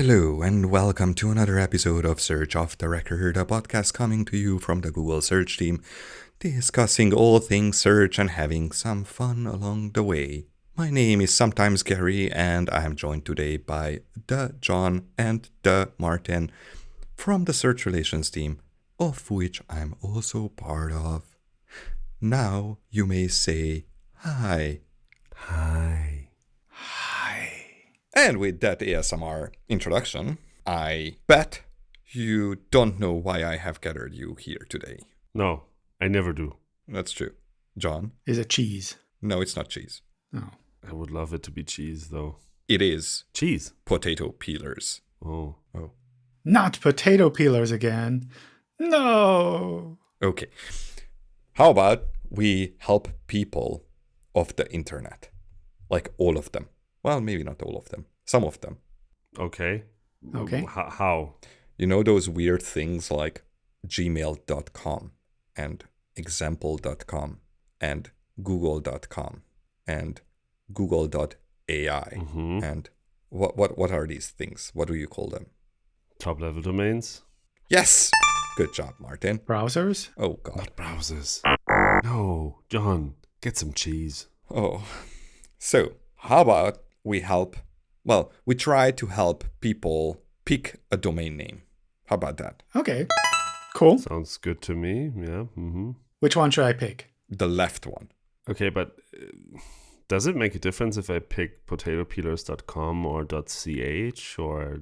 Hello and welcome to another episode of Search Off the Record, a podcast coming to you from the Google Search team, discussing all things search and having some fun along the way. My name is sometimes Gary and I am joined today by the John and the Martin from the Search Relations team, of which I'm also part of. Now you may say hi. Hi. And with that ASMR introduction, I bet you don't know why I have gathered you here today. No, I never do. That's true. John? Is it cheese? No, it's not cheese. No. I would love it to be cheese, though. It is Cheese. potato peelers. Oh. Not potato peelers again. No. Okay. How about we help people of the internet? Like all of them. Well, maybe not all of them. Some of them. Okay. Okay. How? You know those weird things like gmail.com and example.com and google.com and google.ai Mm-hmm. and what are these things? What do you call them? Top level domains? Yes! Good job, Martin. Browsers? Oh, God. Not browsers. No, John, get some cheese. Oh. So, how about we try to help people pick a domain name. How about that? Okay. Cool. Sounds good to me. Yeah. Mm-hmm. Which one should I pick? The left one. Okay, but does it make a difference if I pick potatopeelers.com or .ch or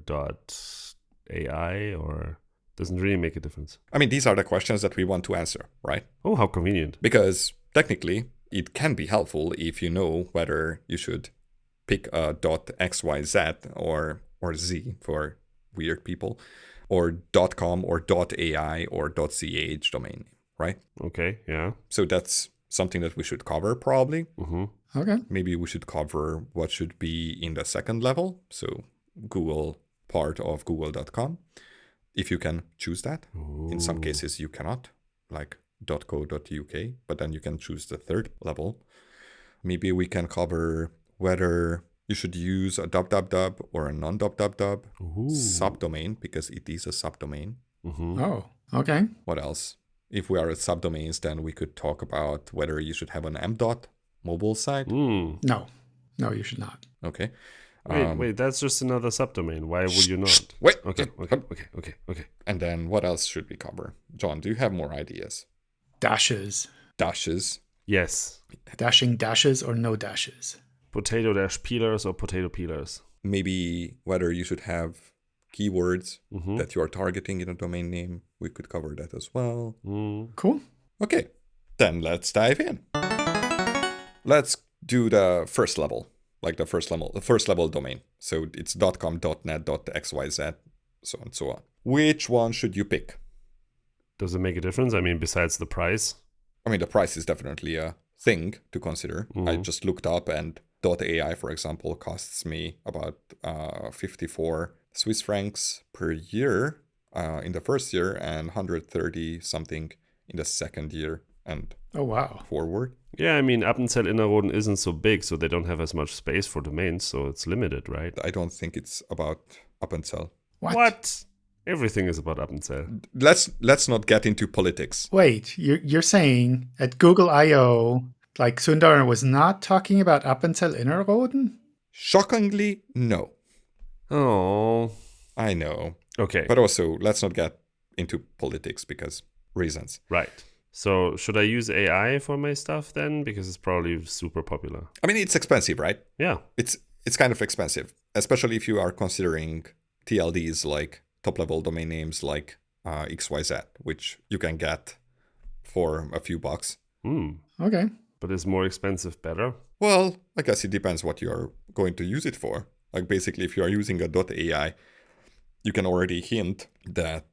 .ai or doesn't really make a difference? I mean, these are the questions that we want to answer, right? Oh, how convenient. Because technically, it can be helpful if you know whether you should pick a .xyz or z for weird people, or .com or .ai or .ch domain name, right? Okay, yeah. So that's something that we should cover probably. Mm-hmm. Okay. Maybe we should cover what should be in the second level, so Google part of google.com, if you can choose that. In some cases you cannot, like .co.uk, but then you can choose the third level. Maybe we can cover whether you should use a www or a non-www subdomain, because it is a subdomain. Mm-hmm. Oh, okay. What else? If we are at subdomains, then we could talk about whether you should have an m.dot mobile site. Mm. No. No, you should not. Okay. Wait, that's just another subdomain. Why would you not? Wait. Okay. And then what else should we cover? John, do you have more ideas? Dashes. Dashes. Yes. Dashing dashes or no dashes? Potato-peelers or potato peelers. Maybe whether you should have keywords Mm-hmm. that you are targeting in a domain name. We could cover that as well. Mm. Cool. Okay, then let's dive in. Let's do the first level, the first level domain. So it's .com, .net, .xyz, so on and so on. Which one should you pick? Does it make a difference? I mean, besides the price? I mean, the price is definitely a thing to consider. I Mhm. just looked up, and .ai, for example, costs me about 54 Swiss francs per year in the first year and 130 something in the second year and Oh, wow. forward. Yeah, I mean, Appenzell Innerrhoden isn't so big, so they don't have as much space for domains, so it's limited, right? I don't think it's about Appenzell. What? Everything is about Appenzell. Let's not get into politics. Wait, you're saying at Google I.O., like Sundar was not talking about Appenzell Innerrhoden? Shockingly, no. Oh. I know. Okay, But also, let's not get into politics because reasons. right. So should I use AI for my stuff then? Because it's probably super popular. I mean, it's expensive, right? Yeah. It's kind of expensive, especially if you are considering TLDs like top-level domain names like XYZ, which you can get for a few bucks. Hmm. Okay. But is more expensive better? Well, I guess it depends what you are going to use it for. Like basically, if you are using a .ai, you can already hint that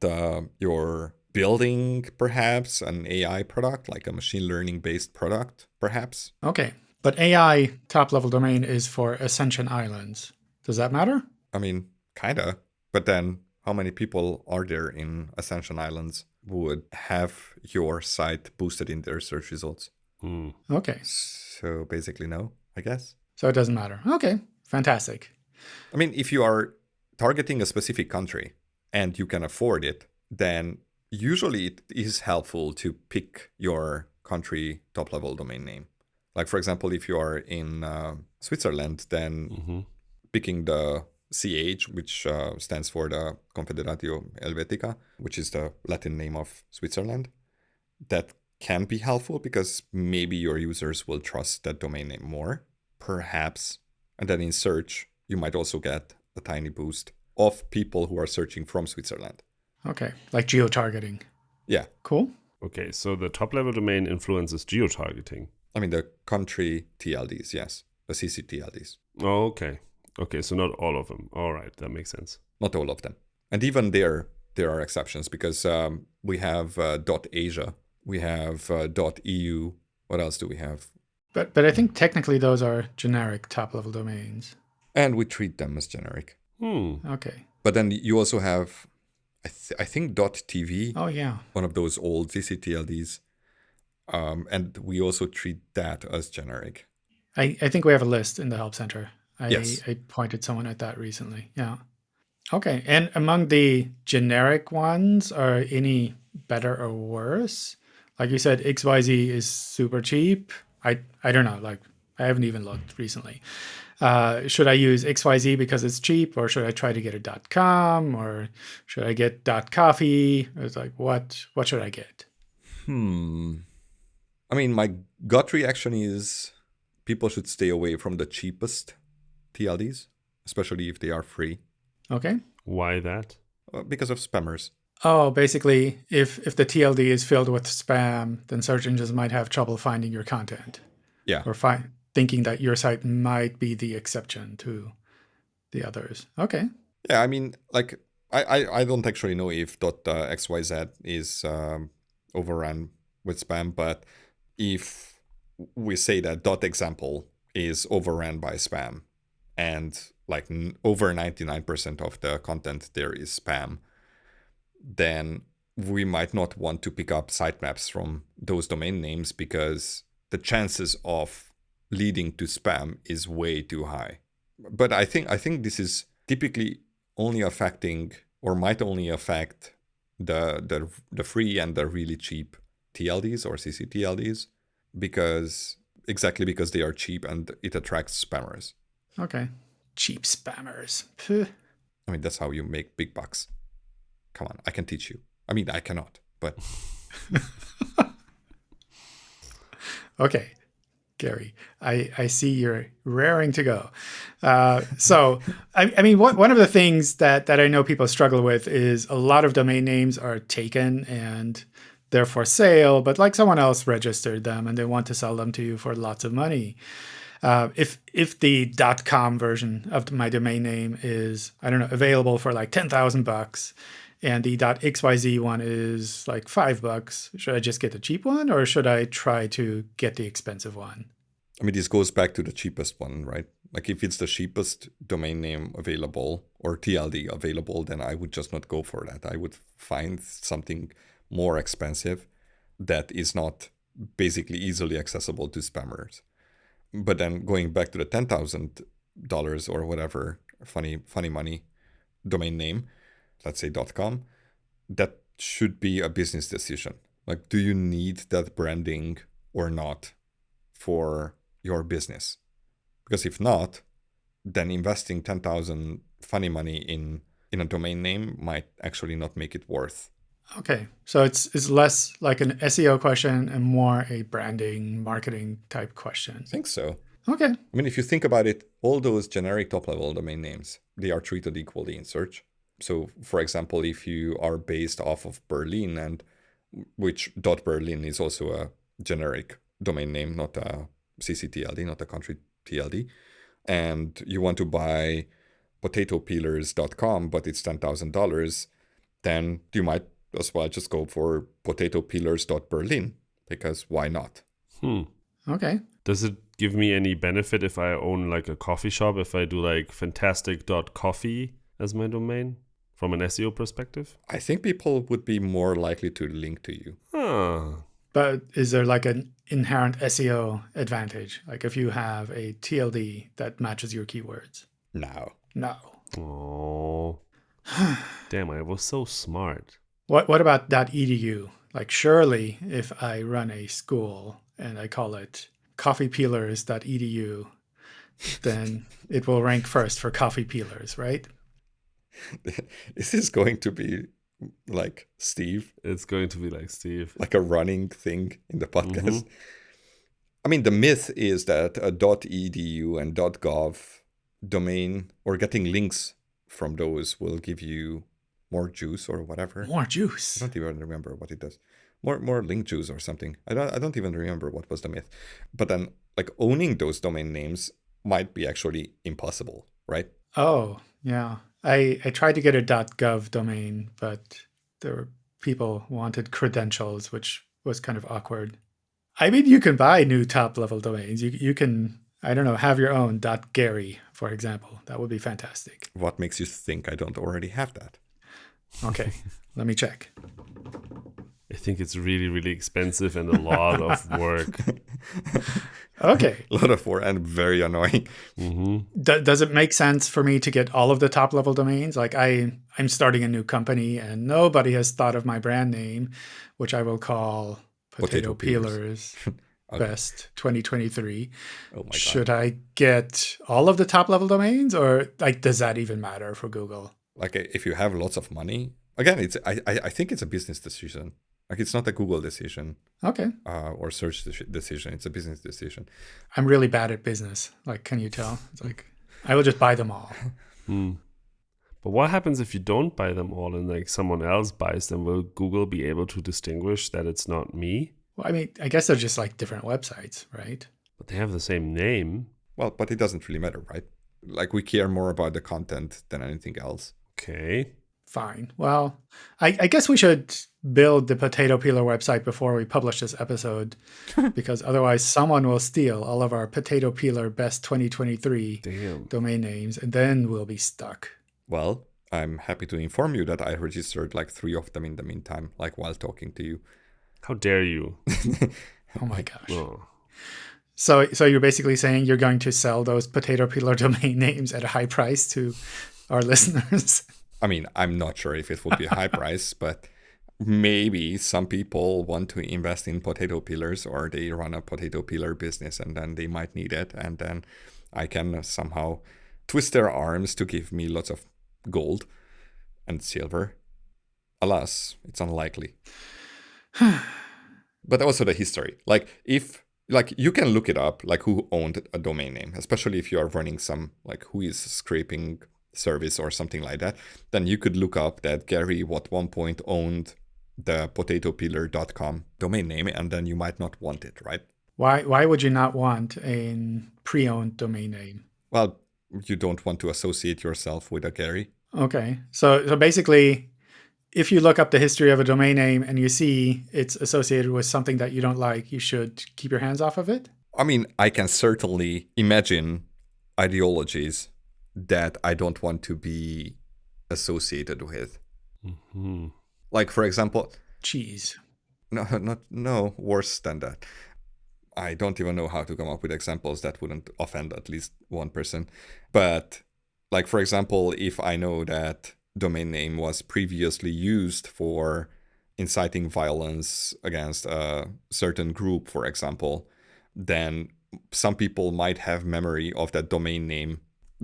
you're building perhaps an AI product, like a machine learning based product, perhaps. Okay. But AI top-level domain is for Ascension Islands. Does that matter? I mean, kinda. But then how many people are there in Ascension Islands who would have your site boosted in their search results? Hmm. Okay. So basically, no, I guess. So it doesn't matter. Okay. Fantastic. I mean, if you are targeting a specific country and you can afford it, then usually it is helpful to pick your country top-level domain name. Like, for example, if you are in Switzerland, then picking the CH, which stands for the Confederatio Helvetica, which is the Latin name of Switzerland, that can be helpful because maybe your users will trust that domain name more, perhaps. And then in search, you might also get a tiny boost of people who are searching from Switzerland. Okay, like geo-targeting. Yeah. Cool. Okay, so the top-level domain influences geo-targeting. I mean, the country TLDs, yes. The CC TLDs. Oh, okay. Okay, so not all of them. All right, that makes sense. Not all of them. And even there are exceptions because we have .asia, we have .eu. What else do we have? But I think technically those are generic top-level domains. And we treat them as generic. Okay. But then you also have, I think .tv, Oh, yeah. one of those old CCTLDs. And we also treat that as generic. I think we have a list in the Help Center. Yes. I pointed someone at that recently. Yeah. Okay. And among the generic ones, are any better or worse? Like you said, XYZ is super cheap. I don't know. Like, I haven't even looked recently. Should I use XYZ because it's cheap, or should I try to get a .com, or should I get .coffee? It's like, what should I get? I mean, my gut reaction is people should stay away from the cheapest TLDs, especially if they are free, Okay. Why that? because of spammers. Oh, basically, if the TLD is filled with spam, then search engines might have trouble finding your content. Yeah. Or thinking that your site might be the exception to the others. Okay. Yeah, I mean, like, I don't actually know if .xyz is overrun with spam, but if we say that .example is overrun by spam, and like over 99% of the content there is spam, then we might not want to pick up sitemaps from those domain names because the chances of leading to spam is way too high. But I think this is typically only affecting, or might only affect, the free and the really cheap TLDs or CCTLDs, because they are cheap and it attracts spammers. Okay. Cheap spammers. Puh. I mean, that's how you make big bucks. Come on, I can teach you. I mean, I cannot, but Okay. Gary, I see you're raring to go. So, I mean, one of the things that I know people struggle with is a lot of domain names are taken and they're for sale, but like someone else registered them and they want to sell them to you for lots of money. If the .com version of my domain name is, I don't know, available for like $10,000 and the .xyz one is like $5, should I just get the cheap one or should I try to get the expensive one? I mean, this goes back to the cheapest one, right? Like if it's the cheapest domain name available or TLD available, then I would just not go for that. I would find something more expensive that is not basically easily accessible to spammers. But then going back to the $10,000 or whatever funny money domain name, let's say .com, that should be a business decision. Like, do you need that branding or not for your business? Because if not, then investing 10,000 funny money in a domain name might actually not make it worth. Okay, so it's less like an SEO question and more a branding, marketing type question. I think so. Okay. I mean, if you think about it, all those generic top-level domain names, they are treated equally in search. So, for example, if you are based off of Berlin, and which .berlin is also a generic domain name, not a CCTLD, not a country TLD, and you want to buy potatopeelers.com, but it's $10,000, then you might as well just go for potatopeelers.berlin, because why not? Okay. Does it give me any benefit if I own like a coffee shop, if I do like fantastic.coffee as my domain from an SEO perspective? I think people would be more likely to link to you. But is there like an inherent SEO advantage? Like if you have a TLD that matches your keywords? No. No. Oh, damn! I was so smart. What about .edu? Like surely if I run a school and I call it coffeepeelers.edu, then it will rank first for coffee peelers, right? Is this going to be like Steve, It's going to be like Steve. like a running thing in the podcast? I mean, the myth is that a .edu and .gov domain or getting links from those will give you more juice or whatever. More I juice. don't even remember what it does. More link juice or something. I don't even remember what was the myth. But then like owning those domain names might be actually impossible, right? Oh, yeah. I tried to get a .gov domain, but there were people who wanted credentials, which was kind of awkward. I mean, you can buy new top-level domains. You can, I don't know, have your own .gary, for example. That would be fantastic. What makes you think I don't already have that? Okay, let me check. I think it's really, really expensive and a lot of work. Okay. A lot of work and very annoying. Does it make sense for me to get all of the top-level domains? Like I'm starting a new company and nobody has thought of my brand name, which I will call Potato Peelers Okay. Best 2023. Oh my god. Should I get all of the top-level domains, or like does that even matter for Google? Like if you have lots of money, again, I think it's a business decision. Like it's not a Google decision Okay. or search decision. It's a business decision. I'm really bad at business. Like, can you tell? It's like I will just buy them all. But what happens if you don't buy them all and like someone else buys them? Will Google be able to distinguish that it's not me? Well, I mean, I guess they're just like different websites, right? But they have the same name. Well, but it doesn't really matter, right? Like we care more about the content than anything else. Okay. Fine. Well, I guess we should build the Potato Peeler website before we publish this episode, because otherwise someone will steal all of our Potato Peeler Best 2023 Damn. domain names, and then we'll be stuck. Well, I'm happy to inform you that I registered like 3 of them in the meantime, like while talking to you. How dare you? Oh my gosh. Oh. So you're basically saying you're going to sell those Potato Peeler domain names at a high price to our listeners? I mean, I'm not sure if it would be a high price, but maybe some people want to invest in potato peelers or they run a potato peeler business and then they might need it. And then I can somehow twist their arms to give me lots of gold and silver. Alas, it's unlikely. But also the history. Like if like you can look it up, like who owned a domain name, especially if you are running some like who is scraping service or something like that, then you could look up that Gary at one point owned the potatopeeler.com domain name, and then you might not want it, right? Why would you not want a pre-owned domain name? Well, you don't want to associate yourself with a Gary. Okay. So basically, if you look up the history of a domain name and you see it's associated with something that you don't like, you should keep your hands off of it? I mean, I can certainly imagine ideologies that I don't want to be associated with. Mm-hmm. Like, for example, Cheese. No, worse than that. I don't even know how to come up with examples that wouldn't offend at least one person. But, like, for example, if I know that domain name was previously used for inciting violence against a certain group, for example, then some people might have memory of that domain name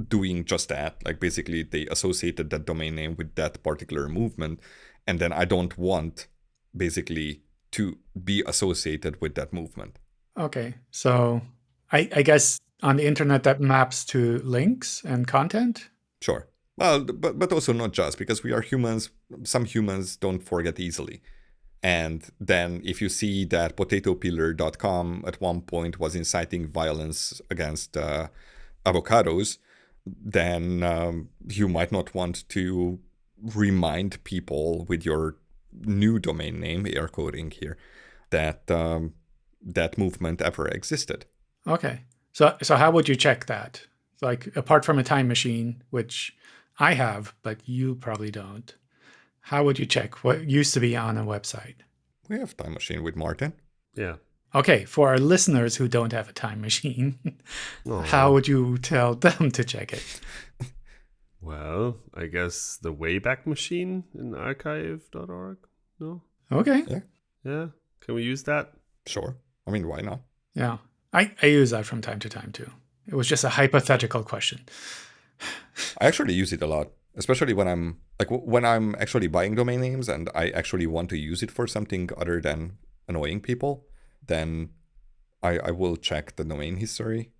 doing just that. Like basically they associated that domain name with that particular movement, and then I don't want basically to be associated with that movement. Okay. So I guess on the internet that maps to links and content? Sure. Well, but also not just, because we are humans. Some humans don't forget easily. And then if you see that potatopeeler.com at one point was inciting violence against avocados, then you might not want to remind people with your new domain name, air quoting here, that that movement ever existed. Okay. So how would you check that? Like, apart from a time machine, which I have, but you probably don't, how would you check what used to be on a website? We have Time Machine with Martin. Yeah. Okay, for our listeners who don't have a time machine, how would you tell them to check it? Well, I guess the Wayback Machine in archive.org? No? Okay. Yeah? Can we use that? Sure. I mean, why not? Yeah. I use that from time to time too. It was just a hypothetical question. I actually use it a lot, especially when I'm when I'm actually buying domain names and I actually want to use it for something other than annoying people. Then I will check the domain history,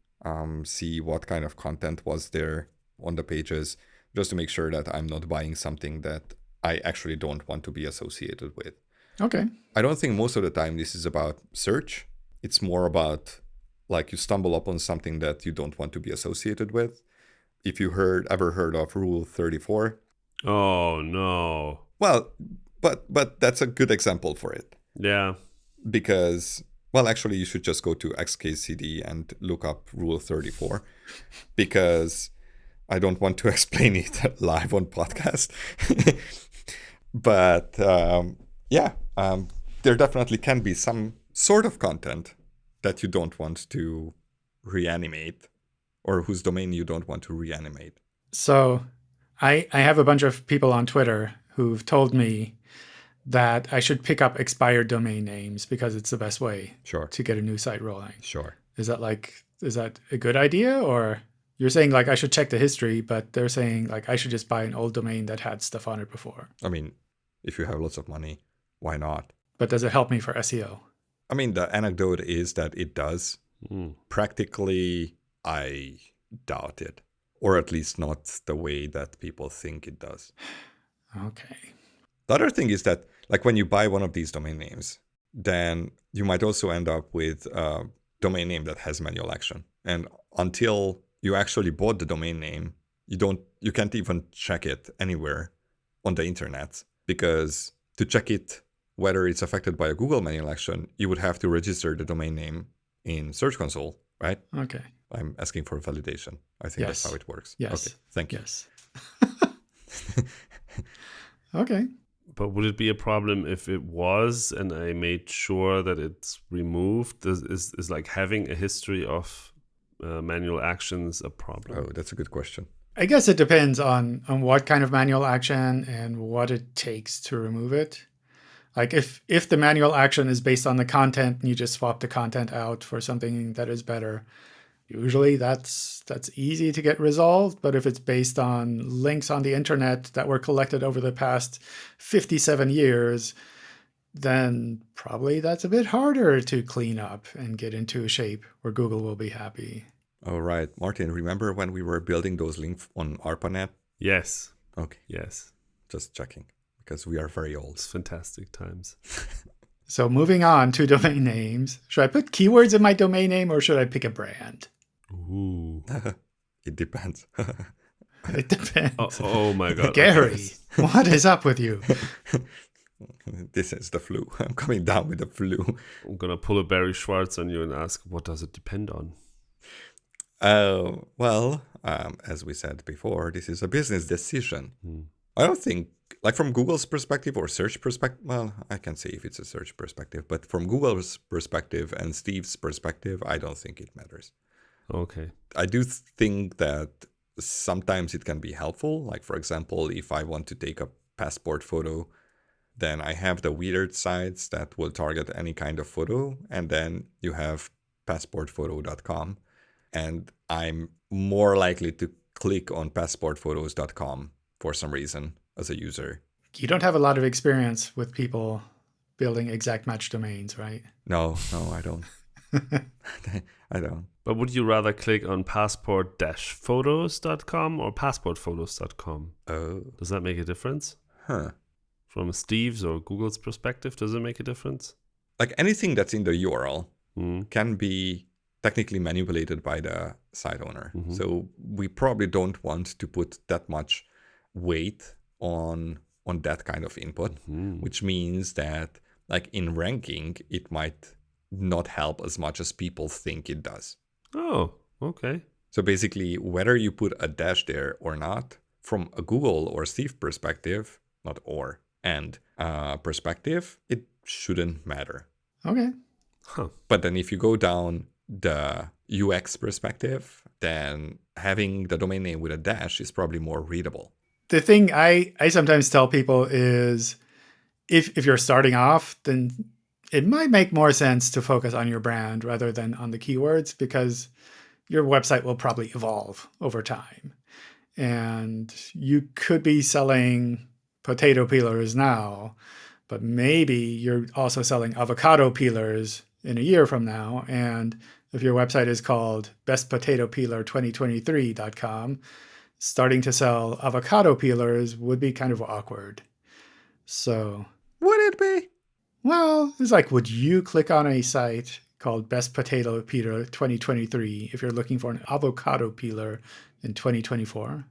see what kind of content was there on the pages, just to make sure that I'm not buying something that I actually don't want to be associated with. Okay. I don't think most of the time this is about search. It's more about like you stumble upon something that you don't want to be associated with. If you ever heard of Rule 34, Oh, no. well, but that's a good example for it Yeah. because, well, actually you should just go to XKCD and look up Rule 34 because I don't want to explain it live on podcast. But there definitely can be some sort of content that you don't want to reanimate or whose domain you don't want to reanimate. So I have a bunch of people on Twitter who've told me that I should pick up expired domain names because it's the best way Sure. to get a new site rolling. Sure. Is that a good idea? Or you're saying like I should check the history, but they're saying like I should just buy an old domain that had stuff on it before. I mean, if you have lots of money, why not? But does it help me for SEO? I mean, the anecdote is that it does. Practically, I doubt it. Or at least not the way that people think it does. Okay. The other thing is that, like, when you buy one of these domain names, then you might also end up with a domain name that has manual action. And until you actually bought the domain name, you can't even check it anywhere on the internet, because to check it whether it's affected by a Google manual action, you would have to register the domain name in Search Console, right? Okay. I'm asking for validation. I think that's Yes. how it works. Yes. Okay, thank you. Yes. Okay. But would it be a problem if it was and I made sure that it's removed? Is like having a history of manual actions a problem? Oh, that's a good question. I guess it depends on what kind of manual action and what it takes to remove it. Like if the manual action is based on the content and you just swap the content out for something that is better, usually that's easy to get resolved. But if it's based on links on the internet that were collected over the past 57 years, then probably that's a bit harder to clean up and get into a shape where Google will be happy. All right, Martin, remember when we were building those links on ARPANET? Yes. Okay, Yes. just checking, because we are very old. It's fantastic times. So moving on to domain names. Should I put keywords in my domain name or should I pick a brand? Ooh. It depends. It depends. Oh my God. Gary, what is up with you? This is the flu. I'm coming down with the flu. I'm going to pull a Barry Schwartz on you and ask, what does it depend on? Well, as we said before, this is a business decision. I don't think, like from Google's perspective or search perspective, well, I can say if it's a search perspective, but from Google's perspective and Steve's perspective, I don't think it matters. Okay. I do think that sometimes it can be helpful. Like, for example, if I want to take a passport photo, then I have the weird sites that will target any kind of photo. And then you have passportphoto.com. And I'm more likely to click on passportphotos.com for some reason as a user. You don't have a lot of experience with people building exact match domains, right? No, I don't. I don't. But would you rather click on passport-photos.com or passportphotos.com? Oh, Does that make a difference? huh. From Steve's or Google's perspective, does it make a difference? Like anything that's in the URL Hmm. can be technically manipulated by the site owner. Mhm. So we probably don't want to put that much weight on that kind of input, which means that like in ranking, it might not help as much as people think it does. Oh, okay. So basically, whether you put a dash there or not, from a Google or Steve perspective, not or, and perspective, it shouldn't matter. Okay. Huh. But then if you go down the UX perspective, then having the domain name with a dash is probably more readable. The thing I sometimes tell people is if you're starting off, then it might make more sense to focus on your brand rather than on the keywords, because your website will probably evolve over time. And you could be selling potato peelers now, but maybe you're also selling avocado peelers in a year from now. And if your website is called bestpotatopeeler2023.com, starting to sell avocado peelers would be kind of awkward. So, Would it be? well, it's like, would you click on a site called Best Potato Peeler 2023 if you're looking for an avocado peeler in 2024?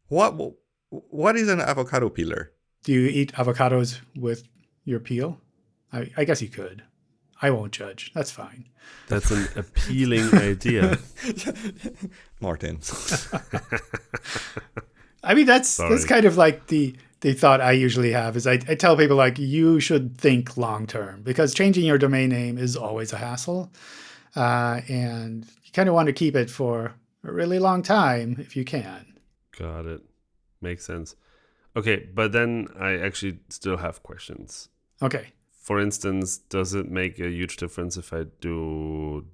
What is an avocado peeler? Do you eat avocados with your peel? I guess you could. I won't judge. That's fine. That's an appealing idea. Martin. I mean, that's Sorry. kind of like the thought I usually have is I tell people, like, you should think long term, because changing your domain name is always a hassle. And you kind of want to keep it for a really long time if you can. Got it. Makes sense. Okay, but then I actually still have questions. Okay. For instance, does it make a huge difference if I do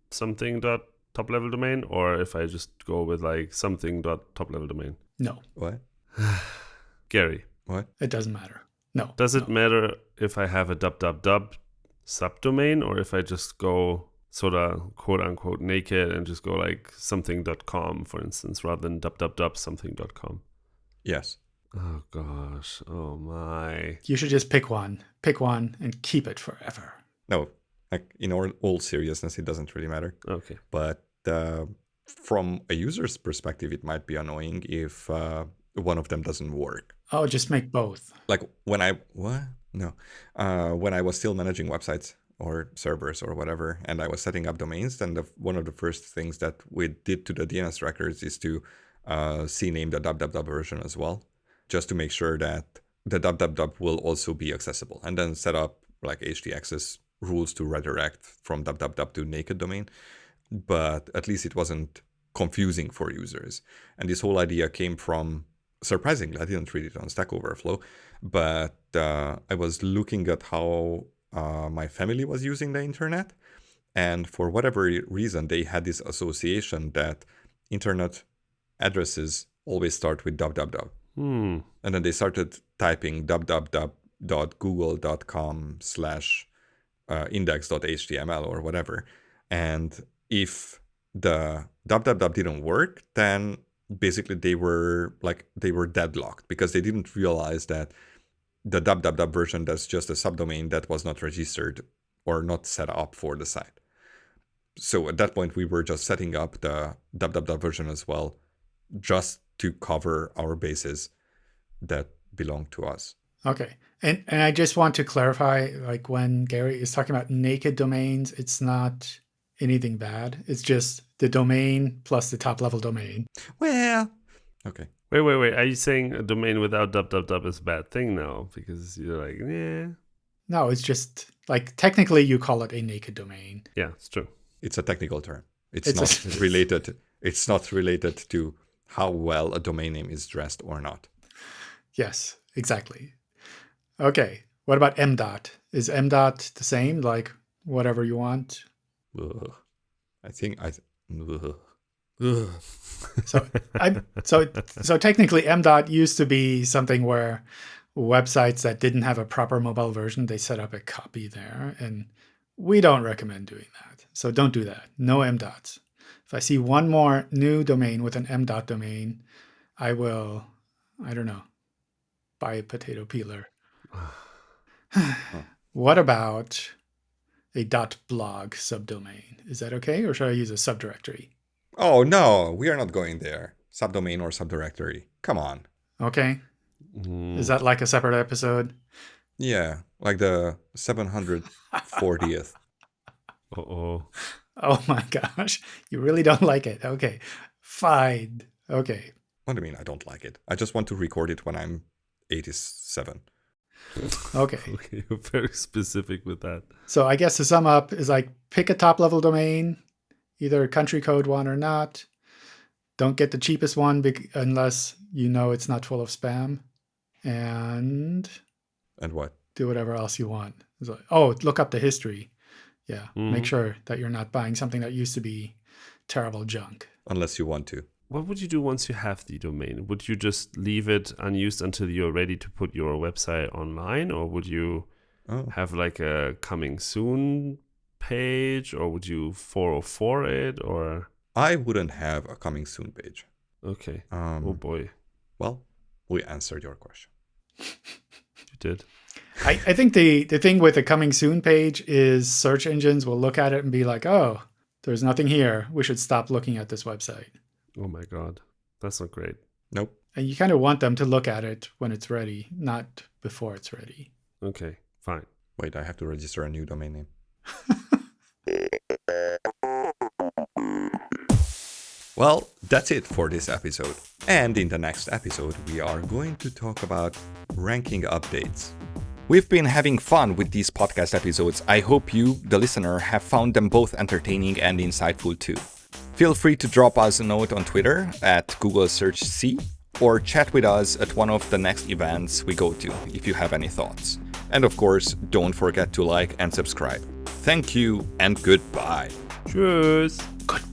something dot top level domain, or if I just go with like something dot top level domain? No, What? Gary, What? it doesn't matter. No. does it matter if I have a subdomain, or if I just go sort of quote unquote naked and just go like something.com, for instance, rather than something.com? Yes. Oh gosh. Oh my. You should just pick one and keep it forever. No, like in all seriousness, it doesn't really matter. Okay. But from a user's perspective, it might be annoying if one of them doesn't work. Oh, just make both. Like when I was still managing websites or servers or whatever, and I was setting up domains, then one of the first things that we did to the DNS records is to CNAME the www version as well, just to make sure that the www will also be accessible, and then set up like htaccess rules to redirect from www to naked domain. But at least it wasn't confusing for users. And this whole idea came from, surprisingly, I didn't read it on Stack Overflow, but I was looking at how my family was using the internet. And for whatever reason, they had this association that internet addresses always start with www. And then they started typing www.google.com/index.html or whatever. And if the www didn't work, then basically they were deadlocked, because they didn't realize that the www version, that's just a subdomain that was not registered or not set up for the site. So at that point, we were just setting up the www version as well, just to cover our bases that belong to us. Okay. And I just want to clarify, like, when Gary is talking about naked domains, it's not anything bad. It's just the domain plus the top level domain. Well, okay. Wait. Are you saying a domain without www is a bad thing now? Because you're like, yeah. No, it's just like, technically you call it a naked domain. Yeah, it's true. It's a technical term. It's It's not related. It's not related to how well a domain name is dressed or not. Yes, exactly. Okay. What about MDOT? Is MDOT the same? Like, whatever you want? Ugh. Ugh. So so technically MDOT used to be something where websites that didn't have a proper mobile version, they set up a copy there, and we don't recommend doing that. So don't do that. No MDOTs. If I see one more new domain with an MDOT domain, I will, I don't know, buy a potato peeler. What about a .blog subdomain? Is that okay, or should I use a subdirectory? Oh no, we are not going there. Subdomain or subdirectory. Come on. Okay. Is that like a separate episode? Yeah, like the 740th. Uh-oh. Oh my gosh. You really don't like it. Okay. Fine. Okay. What do you mean I don't like it? I just want to record it when I'm 87. Okay. Okay, you're very specific with that. So I guess to sum up is like pick a top level domain, either a country code one or not. Don't get the cheapest one unless you know it's not full of spam. And what? do whatever else you want. It's like, look up the history. Yeah. Make sure that you're not buying something that used to be terrible junk. Unless you want to. What would you do once you have the domain? Would you just leave it unused until you're ready to put your website online? Or would you have like a coming soon page? Or would you 404 it? Or I wouldn't have a coming soon page. okay. Oh boy. Well, we answered your question. You did. I think the thing with the coming soon page is search engines will look at it and be like, oh, there's nothing here. We should stop looking at this website. Oh my God. That's not great. Nope. And you kind of want them to look at it when it's ready, not before it's ready. Okay, fine. Wait, I have to register a new domain name. Well, that's it for this episode. And in the next episode, we are going to talk about ranking updates. We've been having fun with these podcast episodes. I hope you, the listener, have found them both entertaining and insightful too. Feel free to drop us a note on Twitter at Google Search C or chat with us at one of the next events we go to if you have any thoughts. And of course, don't forget to like and subscribe. Thank you and goodbye. Tschüss. Goodbye.